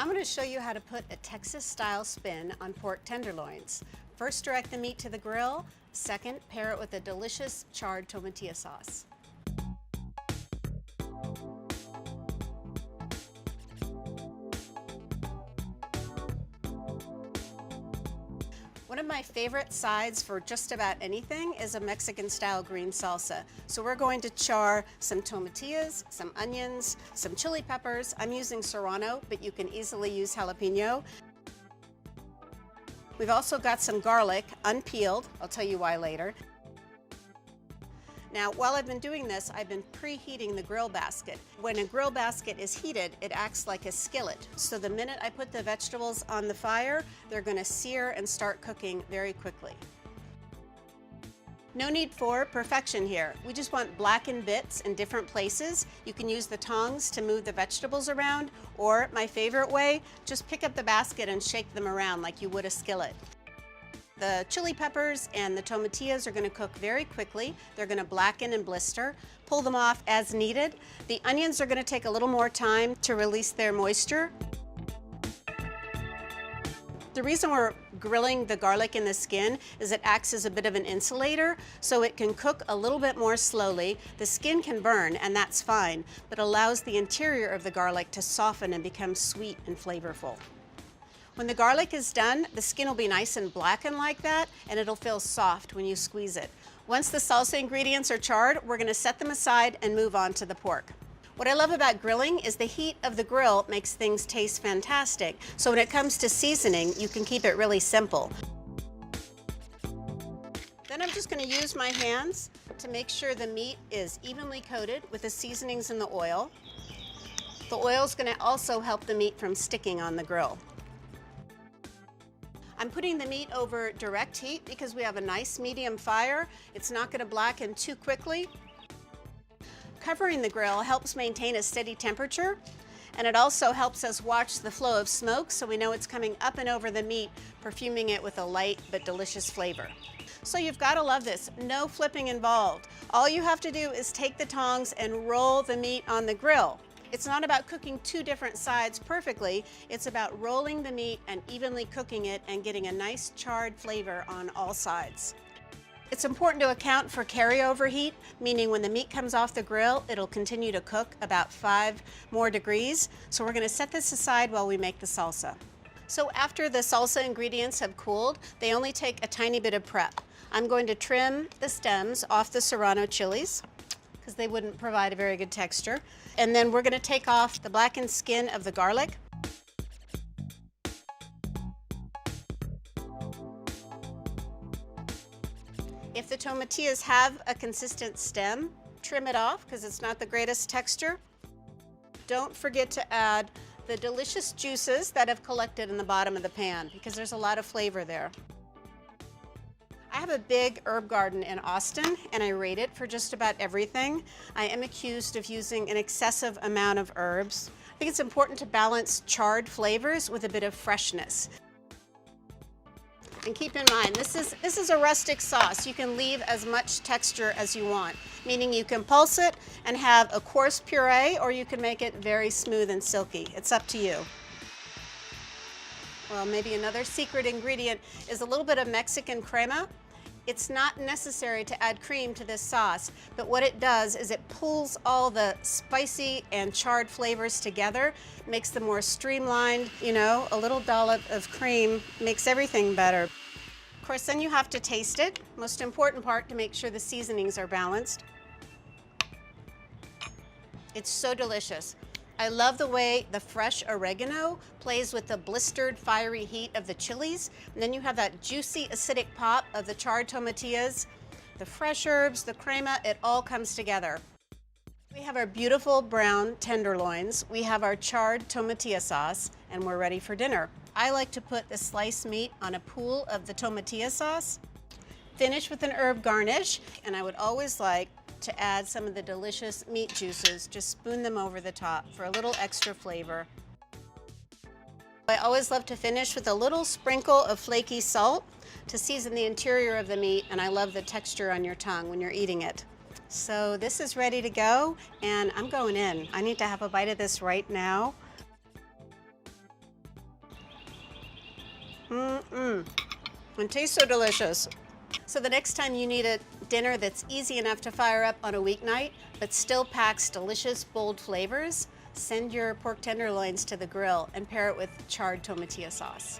I'm going to show you how to put a Texas-style spin on pork tenderloins. First, direct the meat to the grill. Second, pair it with a delicious charred tomatillo sauce. One of my favorite sides for just about anything is a Mexican-style green salsa. So we're going to char some tomatillos, some onions, some chili peppers. I'm using serrano, but you can easily use jalapeño. We've also got some garlic, unpeeled. I'll tell you why later. Now, while I've been doing this, I've been preheating the grill basket. When a grill basket is heated, it acts like a skillet. So the minute I put the vegetables on the fire, they're going to sear and start cooking very quickly. No need for perfection here. We just want blackened bits in different places. You can use the tongs to move the vegetables around, or my favorite way, just pick up the basket and shake them around like you would a skillet. The chili peppers and the tomatillos are going to cook very quickly. They're going to blacken and blister. Pull them off as needed. The onions are going to take a little more time to release their moisture. The reason we're grilling the garlic in the skin is it acts as a bit of an insulator, so it can cook a little bit more slowly. The skin can burn, and that's fine, but allows the interior of the garlic to soften and become sweet and flavorful. When the garlic is done, the skin will be nice and blackened like that, and it'll feel soft when you squeeze it. Once the salsa ingredients are charred, we're going to set them aside and move on to the pork. What I love about grilling is the heat of the grill makes things taste fantastic. So when it comes to seasoning, you can keep it really simple. Then I'm just going to use my hands to make sure the meat is evenly coated with the seasonings and the oil. The oil is going to also help the meat from sticking on the grill. I'm putting the meat over direct heat because we have a nice medium fire. It's not going to blacken too quickly. Covering the grill helps maintain a steady temperature, and it also helps us watch the flow of smoke so we know it's coming up and over the meat, perfuming it with a light but delicious flavor. So you've got to love this. No flipping involved. All you have to do is take the tongs and roll the meat on the grill. It's not about cooking two different sides perfectly. It's about rolling the meat and evenly cooking it and getting a nice charred flavor on all sides. It's important to account for carryover heat, meaning when the meat comes off the grill, it'll continue to cook about 5 more degrees. So we're going to set this aside while we make the salsa. So after the salsa ingredients have cooled, they only take a tiny bit of prep. I'm going to trim the stems off the serrano chilies, because they wouldn't provide a very good texture. And then we're going to take off the blackened skin of the garlic. If the tomatillos have a consistent stem, trim it off because it's not the greatest texture. Don't forget to add the delicious juices that have collected in the bottom of the pan because there's a lot of flavor there. I have a big herb garden in Austin, and I rate it for just about everything. I am accused of using an excessive amount of herbs. I think it's important to balance charred flavors with a bit of freshness. And keep in mind, this is a rustic sauce. You can leave as much texture as you want, meaning you can pulse it and have a coarse puree, or you can make it very smooth and silky. It's up to you. Well, maybe another secret ingredient is a little bit of Mexican crema. It's not necessary to add cream to this sauce, but what it does is it pulls all the spicy and charred flavors together, makes them more streamlined. You know, a little dollop of cream makes everything better. Of course, then you have to taste it. Most important part, to make sure the seasonings are balanced. It's so delicious. I love the way the fresh oregano plays with the blistered, fiery heat of the chilies. And then you have that juicy, acidic pop of the charred tomatillos, the fresh herbs, the crema, it all comes together. We have our beautiful brown tenderloins. We have our charred tomatillo sauce, and we're ready for dinner. I like to put the sliced meat on a pool of the tomatillo sauce, finish with an herb garnish, and I would always like to add some of the delicious meat juices. Just spoon them over the top for a little extra flavor. I always love to finish with a little sprinkle of flaky salt to season the interior of the meat, and I love the texture on your tongue when you're eating it. So this is ready to go, and I'm going in. I need to have a bite of this right now. And tastes so delicious. So the next time you need a dinner that's easy enough to fire up on a weeknight, but still packs delicious, bold flavors, send your pork tenderloins to the grill and pair it with charred tomatillo sauce.